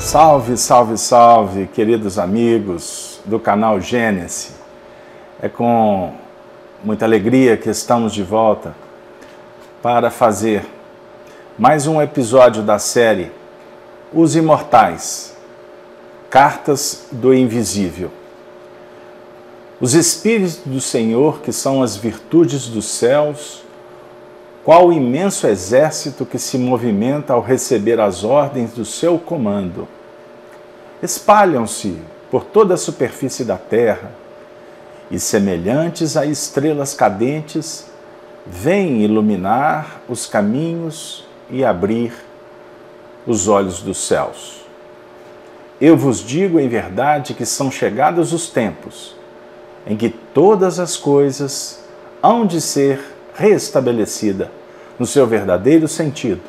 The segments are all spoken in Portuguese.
Salve, salve, salve, queridos amigos do canal Gênesis. É com muita alegria que estamos de volta para fazer mais um episódio da série Os Imortais, Cartas do Invisível. Os Espíritos do Senhor, que são as virtudes dos céus, qual o imenso exército que se movimenta ao receber as ordens do seu comando. Espalham-se por toda a superfície da terra e, semelhantes a estrelas cadentes, vêm iluminar os caminhos e abrir os olhos dos céus. Eu vos digo em verdade que são chegados os tempos em que todas as coisas hão de ser reestabelecidas no seu verdadeiro sentido,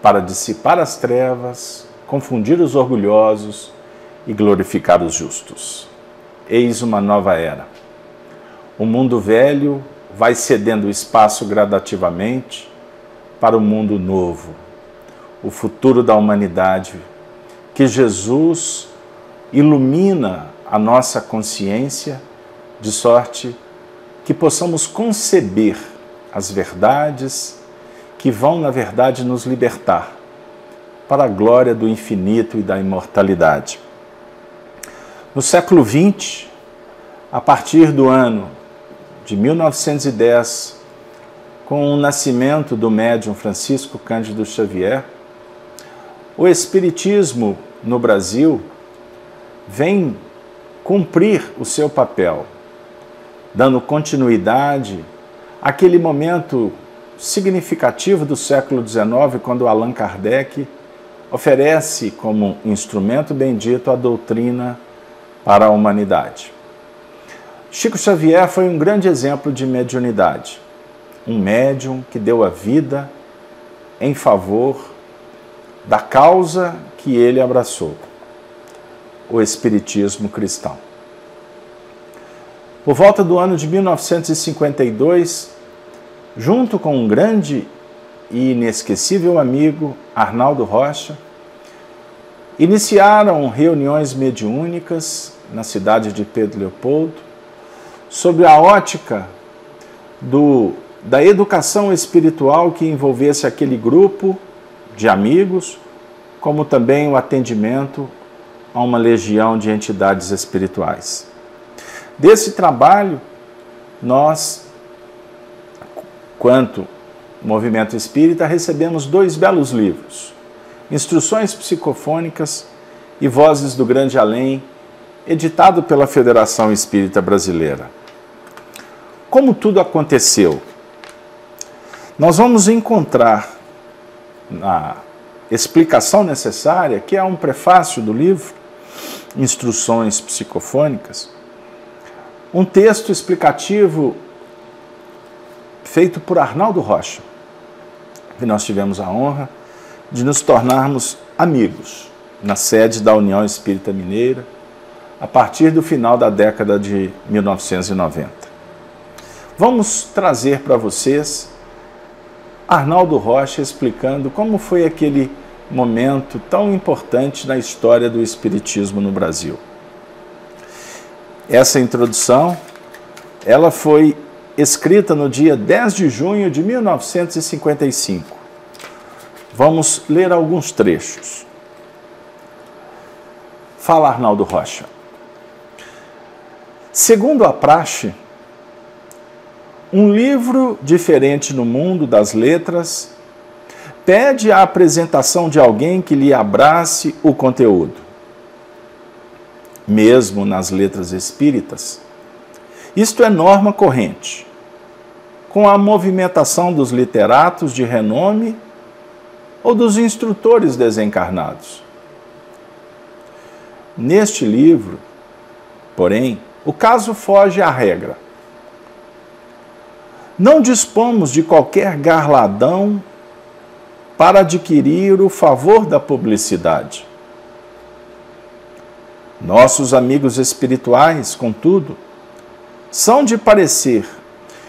para dissipar as trevas, confundir os orgulhosos e glorificar os justos. Eis uma nova era. O mundo velho vai cedendo espaço gradativamente para o mundo novo, o futuro da humanidade, que Jesus ilumina a nossa consciência de sorte que possamos conceber as verdades que vão, na verdade, nos libertar para a glória do infinito e da imortalidade. No século XX, a partir do ano de 1910, com o nascimento do médium Francisco Cândido Xavier, o Espiritismo no Brasil vem cumprir o seu papel, dando continuidade àquele momento significativo do século XIX, quando Allan Kardec oferece como instrumento bendito a doutrina para a humanidade. Chico Xavier foi um grande exemplo de mediunidade, um médium que deu a vida em favor da causa que ele abraçou, o Espiritismo cristão. Por volta do ano de 1952, junto com um grande e inesquecível amigo, Arnaldo Rocha, iniciaram reuniões mediúnicas na cidade de Pedro Leopoldo, sob a ótica da educação espiritual que envolvesse aquele grupo de amigos, como também o atendimento a uma legião de entidades espirituais. Desse trabalho, nós, quanto Movimento Espírita, recebemos 2 belos livros, Instruções Psicofônicas e Vozes do Grande Além, editado pela Federação Espírita Brasileira. Como tudo aconteceu? Nós vamos encontrar na explicação necessária, que é um prefácio do livro, Instruções Psicofônicas, um texto explicativo feito por Arnaldo Rocha, que nós tivemos a honra de nos tornarmos amigos na sede da União Espírita Mineira, a partir do final da década de 1990. Vamos trazer para vocês Arnaldo Rocha explicando como foi aquele momento tão importante na história do Espiritismo no Brasil. Essa introdução, ela foi escrita no dia 10 de junho de 1955. Vamos ler alguns trechos. Fala Arnaldo Rocha. Segundo a praxe, um livro diferente no mundo das letras pede a apresentação de alguém que lhe abrace o conteúdo. Mesmo nas letras espíritas, isto é norma corrente, com a movimentação dos literatos de renome ou dos instrutores desencarnados. Neste livro, porém, o caso foge à regra. Não dispomos de qualquer garladão para adquirir o favor da publicidade. Nossos amigos espirituais, contudo, são de parecer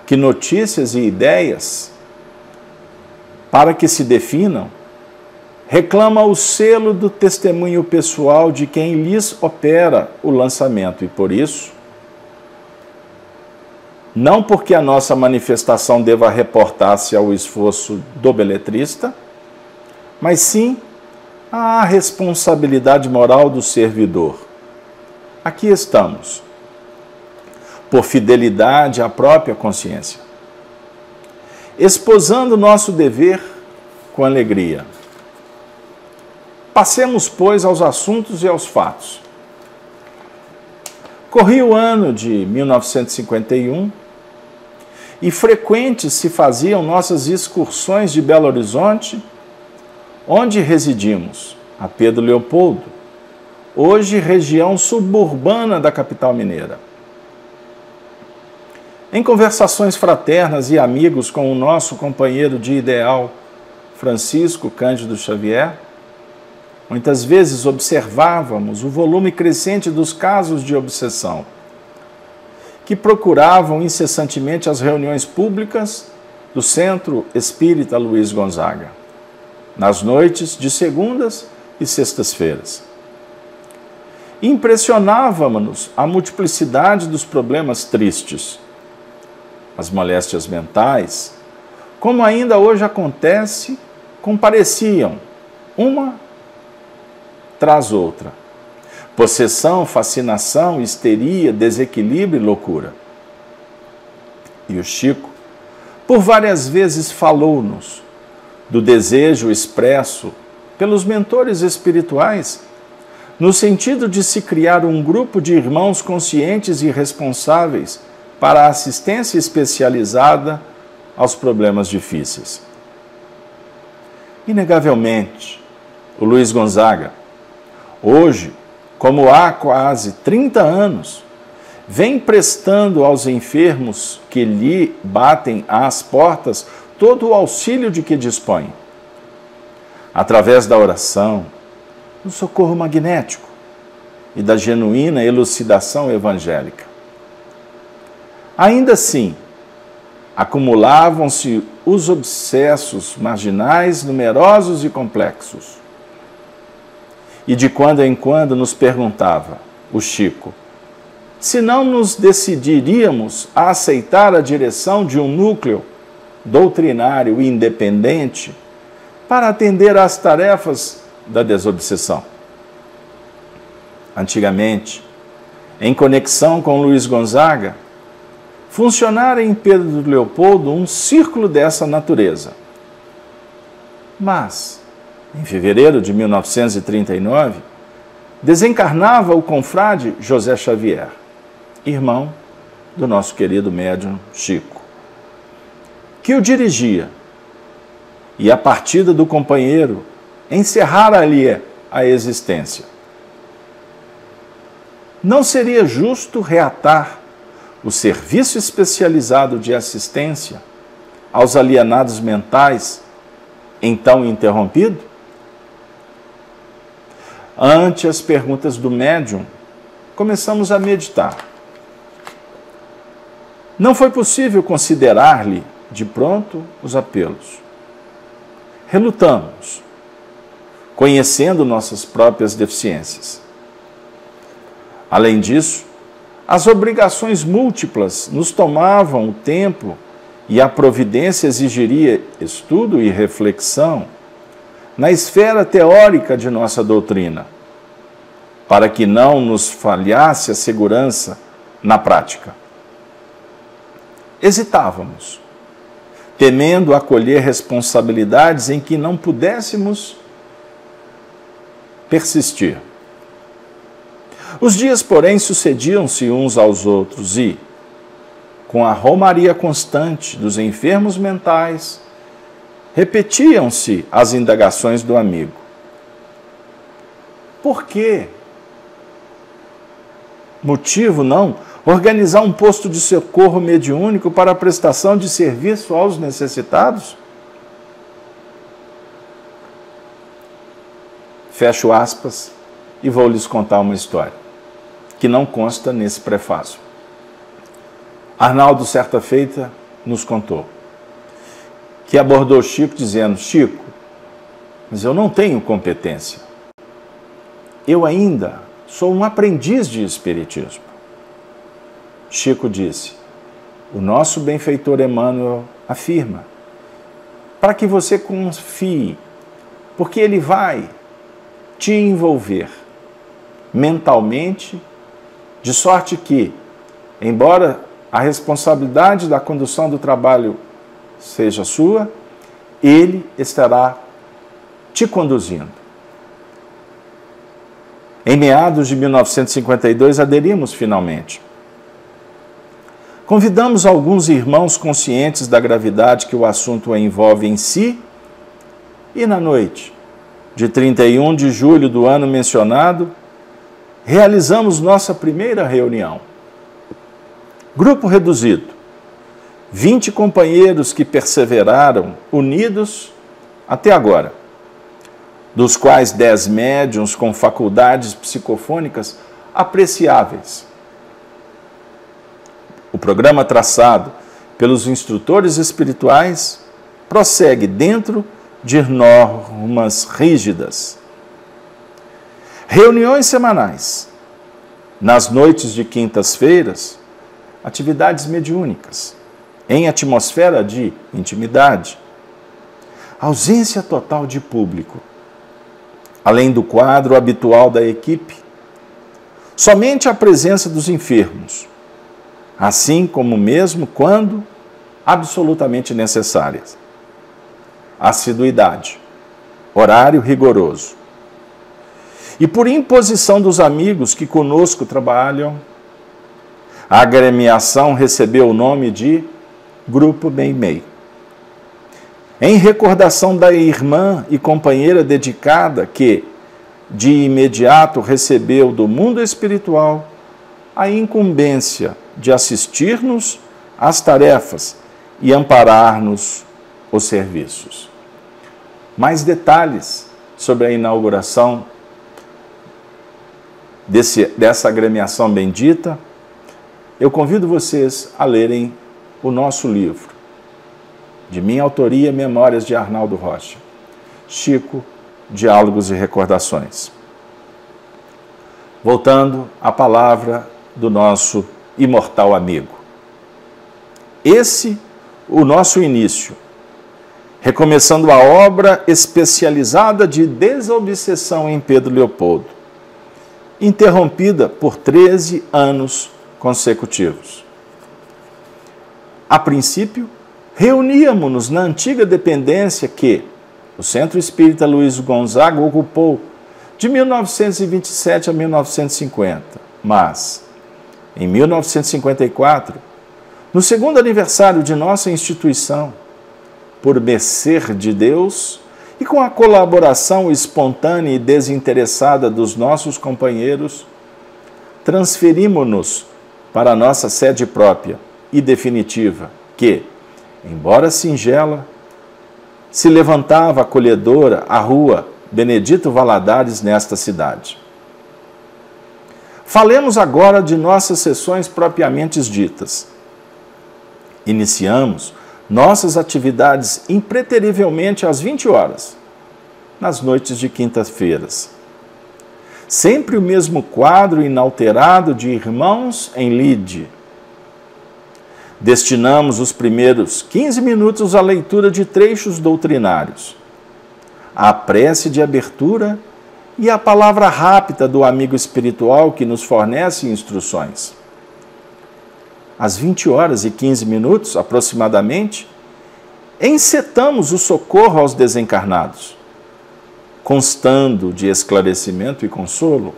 que notícias e ideias, para que se definam, reclama o selo do testemunho pessoal de quem lhes opera o lançamento e, por isso, não porque a nossa manifestação deva reportar-se ao esforço do beletrista, mas sim à responsabilidade moral do servidor. Aqui estamos, por fidelidade à própria consciência, esposando nosso dever com alegria. Passemos, pois, aos assuntos e aos fatos. Corria o ano de 1951 e frequentes se faziam nossas excursões de Belo Horizonte, onde residimos, a Pedro Leopoldo, hoje região suburbana da capital mineira. Em conversações fraternas e amigos com o nosso companheiro de ideal, Francisco Cândido Xavier, muitas vezes observávamos o volume crescente dos casos de obsessão, que procuravam incessantemente as reuniões públicas do Centro Espírita Luiz Gonzaga, nas noites de segundas e sextas-feiras. Impressionava-nos a multiplicidade dos problemas tristes, as moléstias mentais, como ainda hoje acontece, compareciam uma tras outra. Possessão, fascinação, histeria, desequilíbrio e loucura. E o Chico, por várias vezes, falou-nos do desejo expresso pelos mentores espirituais, no sentido de se criar um grupo de irmãos conscientes e responsáveis para a assistência especializada aos problemas difíceis. Inegavelmente, o Luiz Gonzaga, hoje, como há quase 30 anos, vem prestando aos enfermos que lhe batem às portas todo o auxílio de que dispõe, através da oração, do socorro magnético e da genuína elucidação evangélica. Ainda assim, acumulavam-se os obsessos marginais, numerosos e complexos. E de quando em quando nos perguntava, o Chico, se não nos decidiríamos a aceitar a direção de um núcleo doutrinário e independente para atender às tarefas da desobsessão. Antigamente, em conexão com Luiz Gonzaga, funcionara em Pedro Leopoldo um círculo dessa natureza. Mas, em fevereiro de 1939, desencarnava o confrade José Xavier, irmão do nosso querido médium Chico, que o dirigia, e a partida do companheiro encerrara ali a existência. Não seria justo reatar o serviço especializado de assistência aos alienados mentais, então interrompido? Ante as perguntas do médium, começamos a meditar. Não foi possível considerar-lhe de pronto os apelos. Relutamos, conhecendo nossas próprias deficiências. Além disso, as obrigações múltiplas nos tomavam o tempo e a providência exigiria estudo e reflexão na esfera teórica de nossa doutrina, para que não nos falhasse a segurança na prática. Hesitávamos, temendo acolher responsabilidades em que não pudéssemos persistir. Os dias, porém, sucediam-se uns aos outros e, com a romaria constante dos enfermos mentais, repetiam-se as indagações do amigo. Por quê? Motivo não organizar um posto de socorro mediúnico para a prestação de serviço aos necessitados? Fecho aspas e vou lhes contar uma história que não consta nesse prefácio. Arnaldo, certa feita, nos contou que abordou Chico dizendo: Chico, mas eu não tenho competência. Eu ainda sou um aprendiz de espiritismo. Chico disse, o nosso benfeitor Emmanuel afirma, para que você confie, porque ele vai te envolver mentalmente, de sorte que, embora a responsabilidade da condução do trabalho seja sua, ele estará te conduzindo. Em meados de 1952, aderimos finalmente. Convidamos alguns irmãos conscientes da gravidade que o assunto envolve em si, e na noite de 31 de julho do ano mencionado, realizamos nossa primeira reunião. Grupo reduzido, 20 companheiros que perseveraram unidos até agora, dos quais 10 médiuns com faculdades psicofônicas apreciáveis. O programa traçado pelos instrutores espirituais prossegue dentro de normas rígidas. Reuniões semanais. Nas noites de quintas-feiras, atividades mediúnicas, em atmosfera de intimidade. Ausência total de público. Além do quadro habitual da equipe, somente a presença dos enfermos, assim como mesmo quando absolutamente necessárias. Assiduidade, horário rigoroso. E por imposição dos amigos que conosco trabalham, a agremiação recebeu o nome de Grupo Meimei. Em recordação da irmã e companheira dedicada que, de imediato, recebeu do mundo espiritual a incumbência de assistir-nos às tarefas e amparar-nos os serviços. Mais detalhes sobre a inauguração dessa agremiação bendita, eu convido vocês a lerem o nosso livro, de minha autoria, Memórias de Arnaldo Rocha, Chico, Diálogos e Recordações. Voltando à palavra do nosso imortal amigo. Esse, o nosso início, recomeçando a obra especializada de desobsessão em Pedro Leopoldo, interrompida por 13 anos consecutivos. A princípio, reuníamos-nos na antiga dependência que o Centro Espírita Luiz Gonzaga ocupou de 1927 a 1950, mas, em 1954, no segundo aniversário de nossa instituição, por mercê de Deus e com a colaboração espontânea e desinteressada dos nossos companheiros, transferimos-nos para a nossa sede própria e definitiva, que, embora singela, se levantava acolhedora a rua Benedito Valadares nesta cidade. Falemos agora de nossas sessões propriamente ditas. Iniciamos nossas atividades impreterivelmente às 20 horas, nas noites de quintas-feiras. Sempre o mesmo quadro inalterado de irmãos em lide. Destinamos os primeiros 15 minutos à leitura de trechos doutrinários, à prece de abertura e à palavra rápida do amigo espiritual que nos fornece instruções. Às 20 horas e 15 minutos, aproximadamente, encetamos o socorro aos desencarnados, constando de esclarecimento e consolo,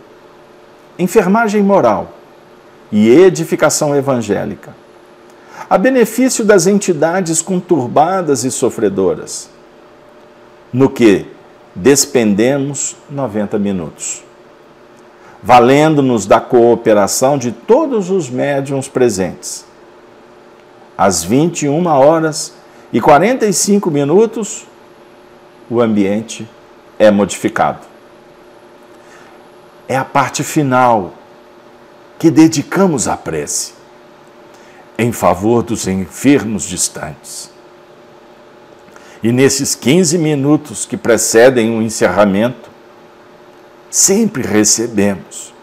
enfermagem moral e edificação evangélica, a benefício das entidades conturbadas e sofredoras, no que despendemos 90 minutos, valendo-nos da cooperação de todos os médiuns presentes. Às 21 horas e 45 minutos, o ambiente é modificado. É a parte final que dedicamos à prece, em favor dos enfermos distantes. E nesses 15 minutos que precedem o encerramento, sempre recebemos,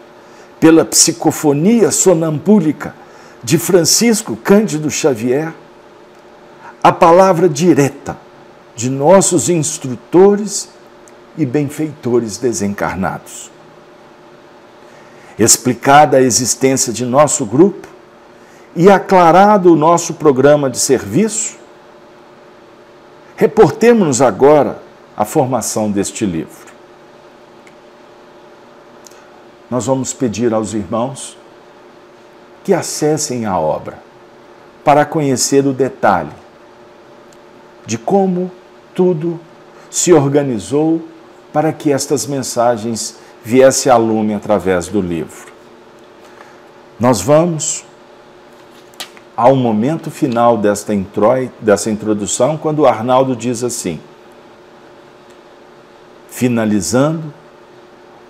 pela psicofonia sonambúlica de Francisco Cândido Xavier, a palavra direta de nossos instrutores e benfeitores desencarnados. Explicada a existência de nosso grupo e aclarado o nosso programa de serviço, reportemos-nos agora à formação deste livro. Nós vamos pedir aos irmãos que acessem a obra para conhecer o detalhe de como tudo se organizou para que estas mensagens viessem a lume através do livro. Nós vamos ao momento final dessa introdução, quando o Arnaldo diz assim: finalizando,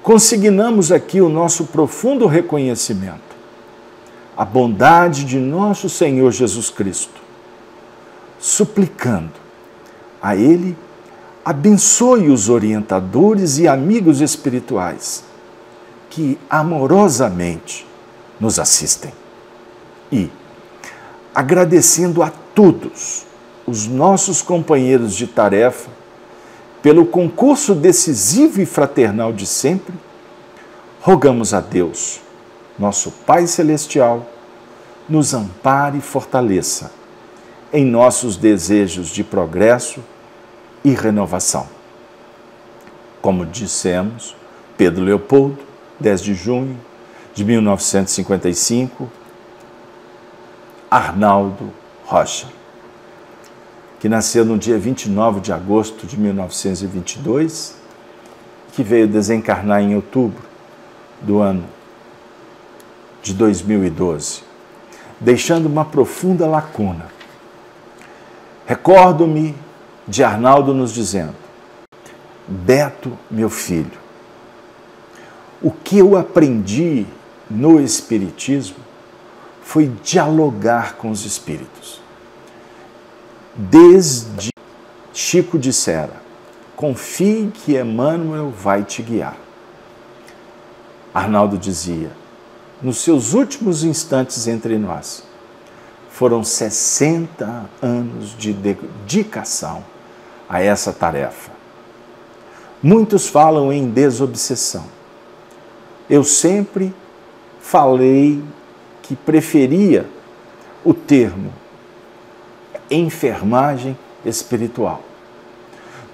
consignamos aqui o nosso profundo reconhecimento à bondade de nosso Senhor Jesus Cristo, suplicando a Ele abençoe os orientadores e amigos espirituais que amorosamente nos assistem. E, agradecendo a todos os nossos companheiros de tarefa pelo concurso decisivo e fraternal de sempre, rogamos a Deus, nosso Pai Celestial, nos ampare e fortaleça em nossos desejos de progresso e renovação. Como dissemos, Pedro Leopoldo, 10 de junho de 1955, Arnaldo Rocha, que nasceu no dia 29 de agosto de 1922, que veio desencarnar em outubro do ano de 2012, deixando uma profunda lacuna. Recordo-me de Arnaldo nos dizendo: Beto, meu filho, o que eu aprendi no Espiritismo foi dialogar com os espíritos. Desde Chico dissera: confie que Emmanuel vai te guiar. Arnaldo dizia: nos seus últimos instantes entre nós, foram 60 anos de dedicação a essa tarefa. Muitos falam em desobsessão. Eu sempre falei que preferia o termo enfermagem espiritual.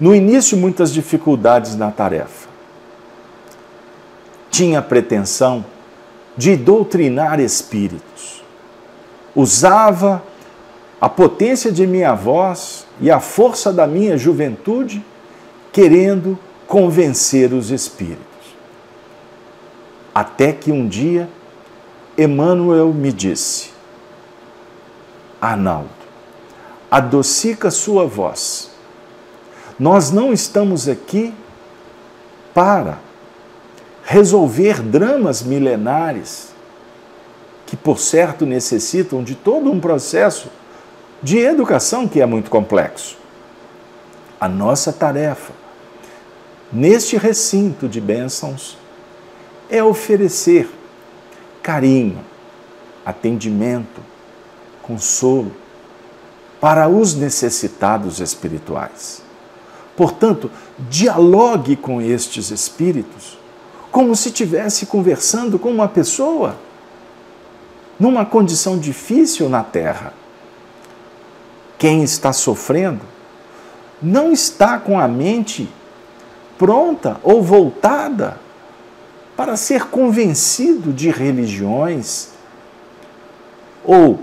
No início, muitas dificuldades na tarefa. Tinha a pretensão de doutrinar espíritos. Usava a potência de minha voz e a força da minha juventude, querendo convencer os espíritos. Até que um dia, Emmanuel me disse: Arnaldo, adocica sua voz. Nós não estamos aqui para resolver dramas milenares que, por certo, necessitam de todo um processo de educação que é muito complexo. A nossa tarefa, neste recinto de bênçãos, é oferecer carinho, atendimento, consolo para os necessitados espirituais. Portanto, dialogue com estes espíritos como se estivesse conversando com uma pessoa numa condição difícil na Terra. Quem está sofrendo não está com a mente pronta ou voltada para ser convencido de religiões ou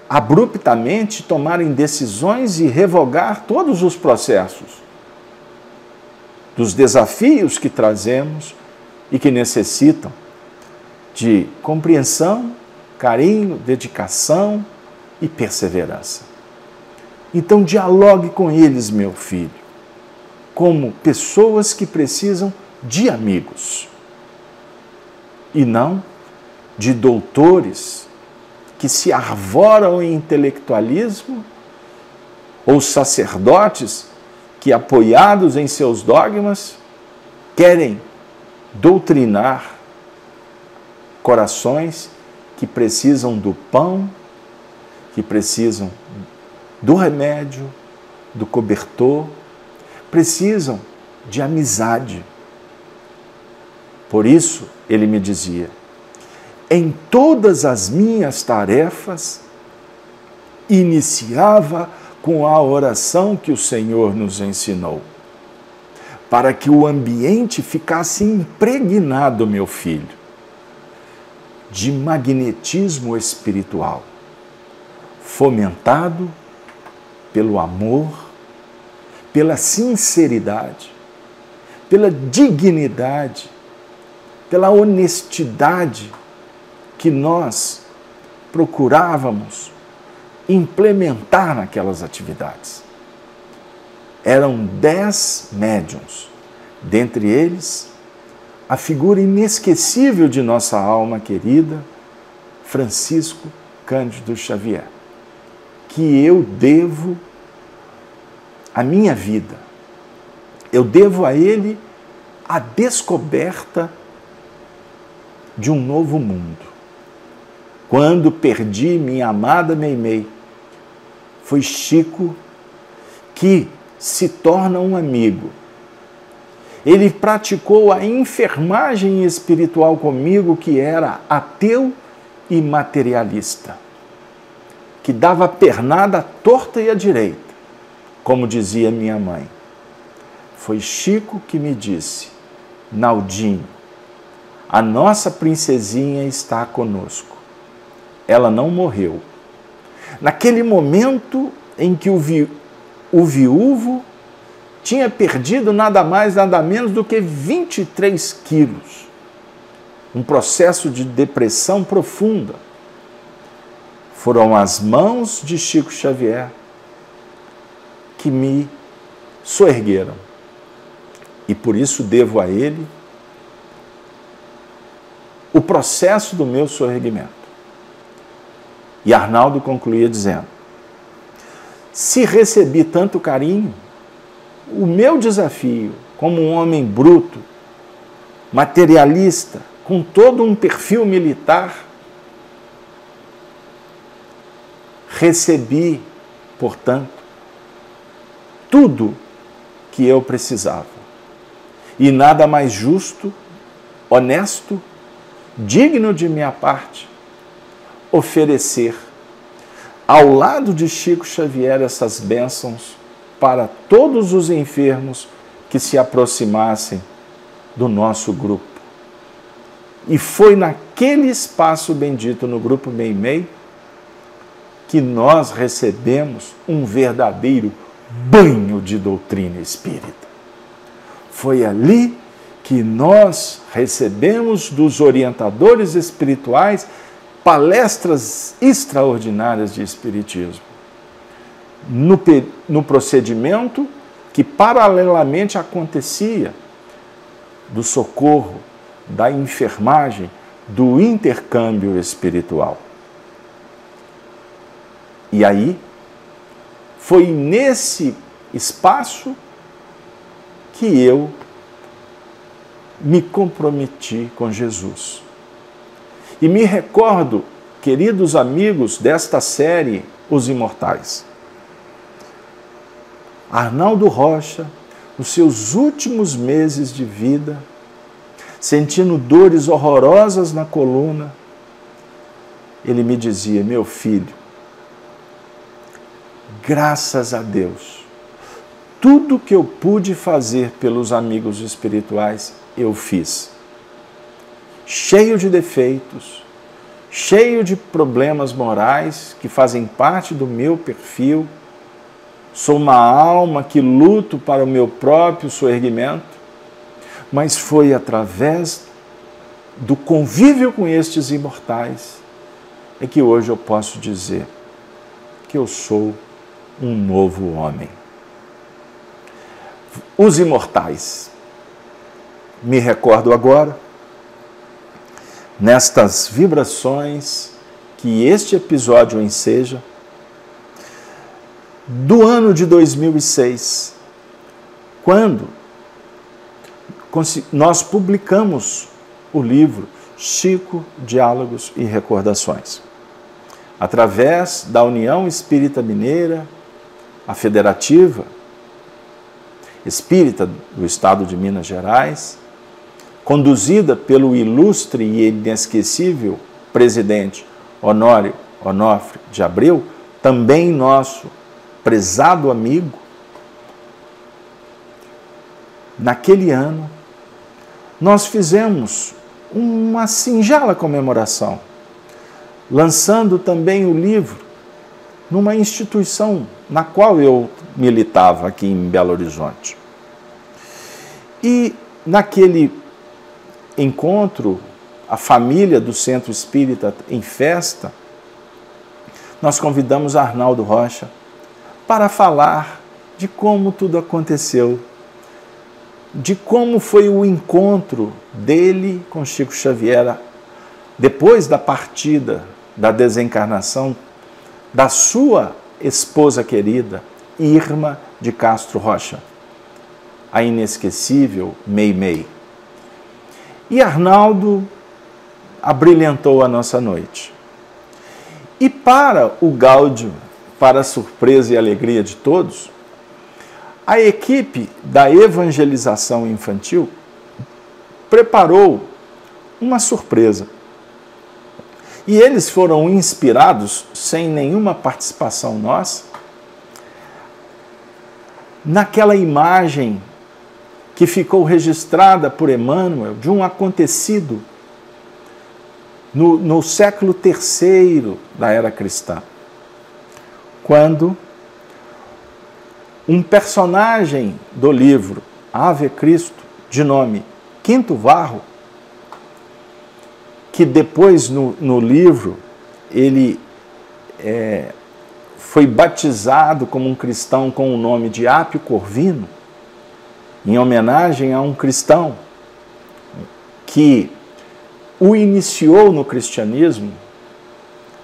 abruptamente tomarem decisões e revogar todos os processos dos desafios que trazemos e que necessitam de compreensão, carinho, dedicação e perseverança. Então, dialogue com eles, meu filho, como pessoas que precisam de amigos e não de doutores que se arvoram em intelectualismo ou sacerdotes que, apoiados em seus dogmas, querem doutrinar corações que precisam do pão, que precisam do remédio, do cobertor, precisam de amizade. Por isso, ele me dizia, em todas as minhas tarefas, iniciava com a oração que o Senhor nos ensinou, para que o ambiente ficasse impregnado, meu filho, de magnetismo espiritual, fomentado pelo amor, pela sinceridade, pela dignidade, pela honestidade que nós procurávamos implementar naquelas atividades. Eram 10 médiuns, dentre eles a figura inesquecível de nossa alma querida, Francisco Cândido Xavier, que eu devo a minha vida, eu devo a ele a descoberta de um novo mundo. Quando perdi minha amada Meimei, foi Chico que se torna um amigo. Ele praticou a enfermagem espiritual comigo, que era ateu e materialista, que dava pernada à torta e à direita, como dizia minha mãe. Foi Chico que me disse, Naldinho, a nossa princesinha está conosco. Ela não morreu. Naquele momento em que o viúvo tinha perdido nada mais, nada menos do que 23 quilos. Um processo de depressão profunda. Foram as mãos de Chico Xavier que me soergueram. E por isso devo a ele o processo do meu soerguimento. E Arnaldo concluía dizendo, se recebi tanto carinho, o meu desafio como um homem bruto, materialista, com todo um perfil militar, recebi, portanto, tudo que eu precisava. E nada mais justo, honesto, digno de minha parte, oferecer ao lado de Chico Xavier essas bênçãos para todos os enfermos que se aproximassem do nosso grupo. E foi naquele espaço bendito no Grupo Meimei que nós recebemos um verdadeiro banho de doutrina espírita. Foi ali que nós recebemos dos orientadores espirituais palestras extraordinárias de espiritismo. No procedimento que paralelamente acontecia do socorro, da enfermagem, do intercâmbio espiritual. E aí, foi nesse espaço que eu me comprometi com Jesus. E me recordo, queridos amigos desta série, Os Imortais, Arnaldo Rocha, nos seus últimos meses de vida, sentindo dores horrorosas na coluna, ele me dizia, meu filho, graças a Deus, tudo que eu pude fazer pelos amigos espirituais, eu fiz. Cheio de defeitos, cheio de problemas morais que fazem parte do meu perfil, sou uma alma que luto para o meu próprio soerguimento, mas foi através do convívio com estes imortais é que hoje eu posso dizer que eu sou um novo homem. Os imortais, me recordo agora, nestas vibrações que este episódio enseja, do ano de 2006, quando nós publicamos o livro Chico, Diálogos e Recordações. Através da União Espírita Mineira, a Federativa Espírita do Estado de Minas Gerais, conduzida pelo ilustre e inesquecível presidente Honório Onofre de Abreu, também nosso prezado amigo, naquele ano, nós fizemos uma singela comemoração, lançando também o livro numa instituição na qual eu militava aqui em Belo Horizonte. E naquele encontro, a família do Centro Espírita em Festa, nós convidamos Arnaldo Rocha para falar de como tudo aconteceu, de como foi o encontro dele com Chico Xavier depois da partida, da desencarnação da sua esposa querida, Irma de Castro Rocha, a inesquecível Meimei. E Arnaldo abrilhantou a nossa noite. E para o gáudio, para a surpresa e alegria de todos, a equipe da evangelização infantil preparou uma surpresa. E eles foram inspirados, sem nenhuma participação nossa, naquela imagem que ficou registrada por Emmanuel de um acontecido no século III da era cristã, quando um personagem do livro Ave Cristo, de nome Quinto Varro, que depois no livro ele foi batizado como um cristão com o nome de Apio Corvino, em homenagem a um cristão que o iniciou no cristianismo,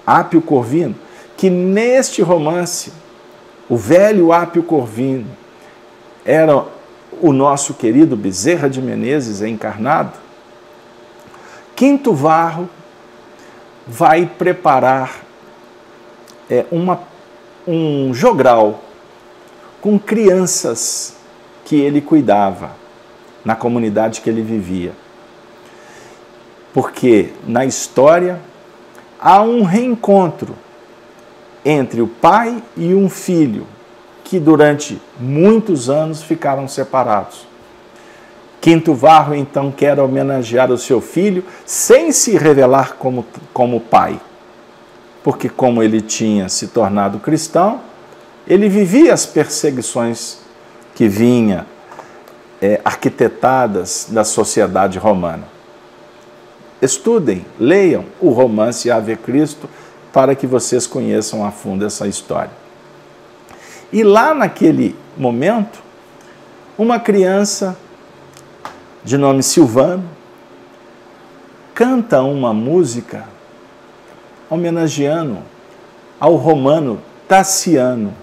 Apio Corvino, que neste romance, o velho Apio Corvino era o nosso querido Bezerra de Menezes encarnado. Quinto Varro vai preparar um jogral com crianças que ele cuidava na comunidade que ele vivia. Porque na história há um reencontro entre o pai e um filho que durante muitos anos ficaram separados. Quinto Varro então quer homenagear o seu filho sem se revelar como pai, porque como ele tinha se tornado cristão, ele vivia as perseguições que vinha arquitetadas da sociedade romana. Estudem, leiam o romance Ave Cristo para que vocês conheçam a fundo essa história. E lá naquele momento, uma criança de nome Silvano canta uma música homenageando ao romano Tassiano.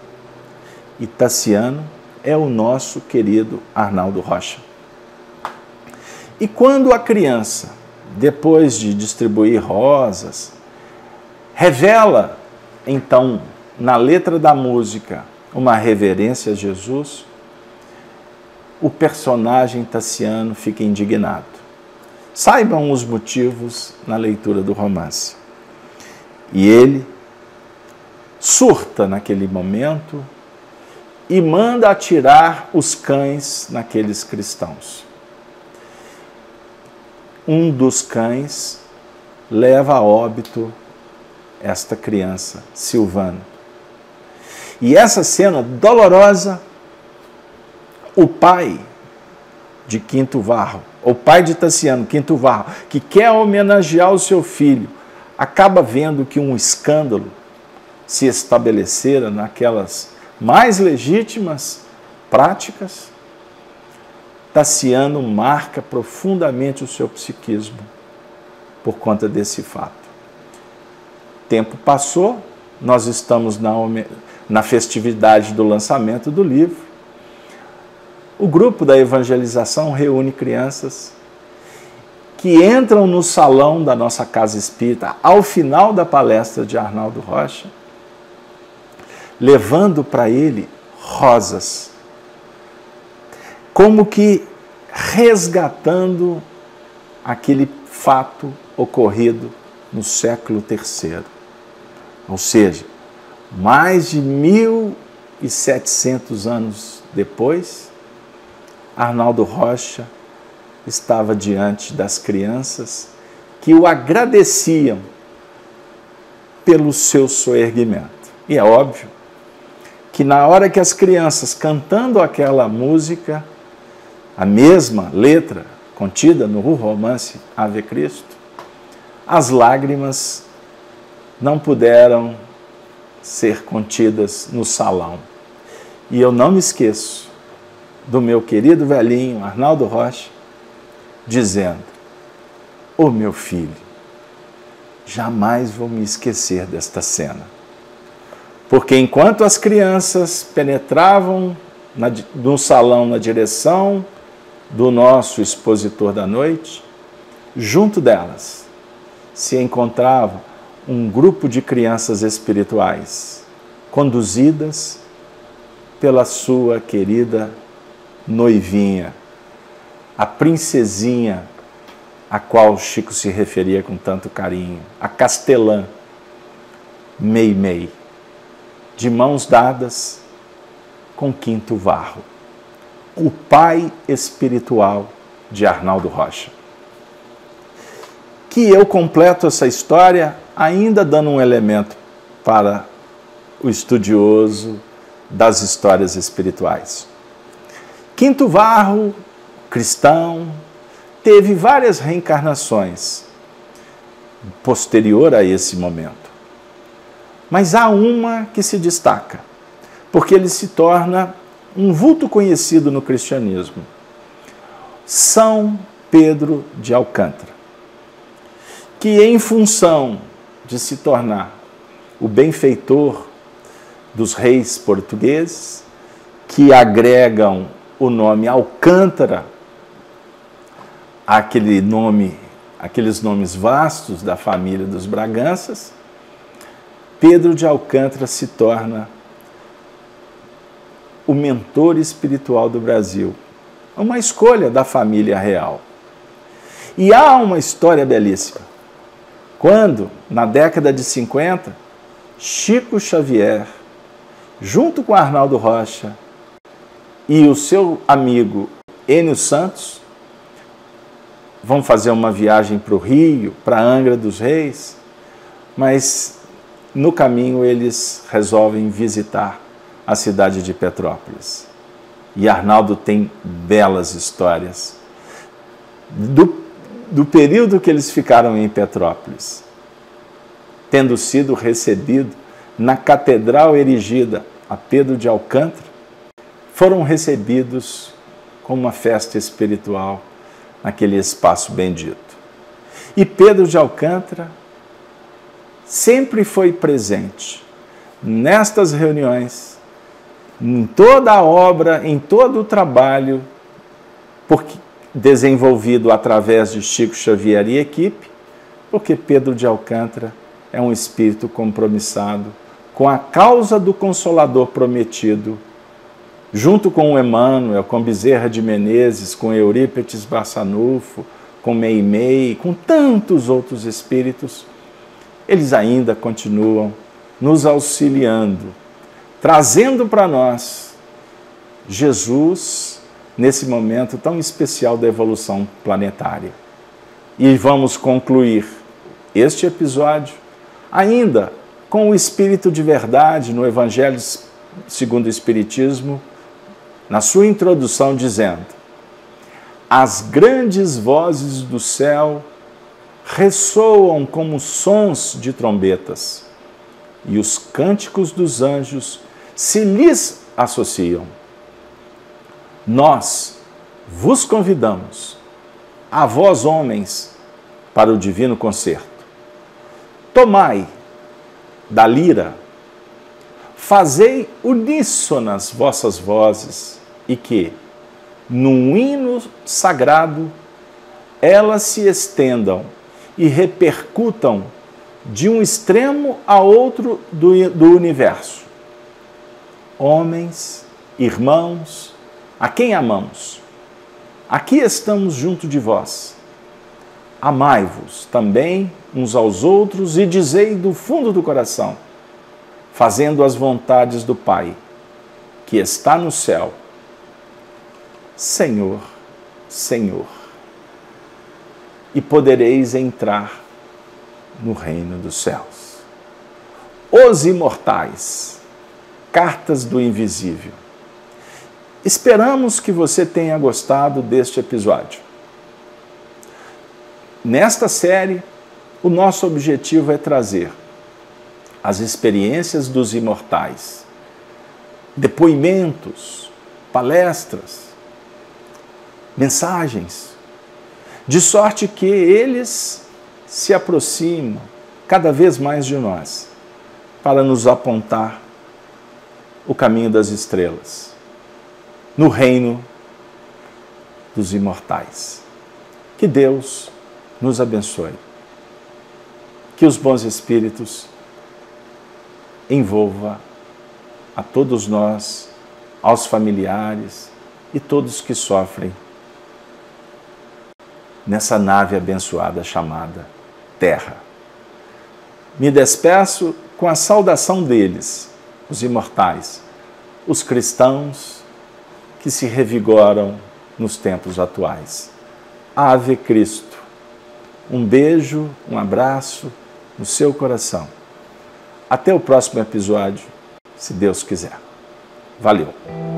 E Tassiano é o nosso querido Arnaldo Rocha. E quando a criança, depois de distribuir rosas, revela, então, na letra da música, uma reverência a Jesus, o personagem Tassiano fica indignado. Saibam os motivos na leitura do romance. E ele surta naquele momento e manda atirar os cães naqueles cristãos. Um dos cães leva a óbito esta criança, Silvano. E essa cena dolorosa, o pai de Quinto Varro, o pai de Tassiano, Quinto Varro, que quer homenagear o seu filho, acaba vendo que um escândalo se estabelecera naquelas mais legítimas práticas. Tassiano marca profundamente o seu psiquismo por conta desse fato. Tempo passou, nós estamos na festividade do lançamento do livro. o grupo da evangelização reúne crianças que entram no salão da nossa casa espírita ao final da palestra de Arnaldo Rocha, levando para ele rosas, como que resgatando aquele fato ocorrido no século III. Ou seja, mais de 1.700 anos depois, Arnaldo Rocha estava diante das crianças que o agradeciam pelo seu soerguimento. E é óbvio que na hora que as crianças, cantando aquela música, a mesma letra contida no romance Ave Cristo, as lágrimas não puderam ser contidas no salão. E eu não me esqueço do meu querido velhinho Arnaldo Rocha dizendo: "Ô meu filho, jamais vou me esquecer desta cena." Porque enquanto as crianças penetravam no salão na direção do nosso expositor da noite, junto delas se encontrava um grupo de crianças espirituais, conduzidas pela sua querida noivinha, a princesinha a qual Chico se referia com tanto carinho, a castelã Meimei, de mãos dadas com Quinto Varro, o pai espiritual de Arnaldo Rocha. Que eu completo essa história ainda dando um elemento para o estudioso das histórias espirituais. Quinto Varro, cristão, teve várias reencarnações posterior a esse momento. Mas há uma que se destaca, porque ele se torna um vulto conhecido no cristianismo. São Pedro de Alcântara, que em função de se tornar o benfeitor dos reis portugueses, que agregam o nome Alcântara àqueles nomes vastos da família dos Braganças, Pedro de Alcântara se torna o mentor espiritual do Brasil. Uma escolha da família real. E há uma história belíssima. Quando, na década de 50, Chico Xavier, junto com Arnaldo Rocha e o seu amigo Enio Santos, vão fazer uma viagem para o Rio, para Angra dos Reis, mas no caminho eles resolvem visitar a cidade de Petrópolis. E Arnaldo tem belas histórias do período que eles ficaram em Petrópolis, tendo sido recebido na catedral erigida a Pedro de Alcântara, foram recebidos com uma festa espiritual naquele espaço bendito. E Pedro de Alcântara sempre foi presente nestas reuniões, em toda a obra, em todo o trabalho desenvolvido através de Chico Xavier e equipe, porque Pedro de Alcântara é um espírito compromissado com a causa do Consolador prometido, junto com o Emmanuel, com Bezerra de Menezes, com Eurípides Barçanufo, com Meimei, com tantos outros espíritos. Eles ainda continuam nos auxiliando, trazendo para nós Jesus nesse momento tão especial da evolução planetária. E vamos concluir este episódio ainda com o Espírito de Verdade no Evangelho segundo o Espiritismo, na sua introdução dizendo: as grandes vozes do céu ressoam como sons de trombetas, e os cânticos dos anjos se lhes associam. Nós vos convidamos, a vós homens, para o divino concerto. Tomai da lira, fazei uníssonas vossas vozes, e que, num hino sagrado, elas se estendam e repercutam de um extremo a outro do universo. Homens, irmãos, a quem amamos, aqui estamos junto de vós. Amai-vos também uns aos outros e dizei do fundo do coração, fazendo as vontades do Pai, que está no céu. Senhor, Senhor, e podereis entrar no reino dos céus. Os imortais, cartas do invisível. Esperamos que você tenha gostado deste episódio. Nesta série, o nosso objetivo é trazer as experiências dos imortais, depoimentos, palestras, mensagens, de sorte que eles se aproximam cada vez mais de nós, para nos apontar o caminho das estrelas, no reino dos imortais. Que Deus nos abençoe. Que os bons espíritos envolva a todos nós, aos familiares e todos que sofrem nessa nave abençoada chamada Terra. Me despeço com a saudação deles, os imortais, os cristãos que se revigoram nos tempos atuais. Ave Cristo. Um beijo, um abraço no seu coração. Até o próximo episódio, se Deus quiser. Valeu!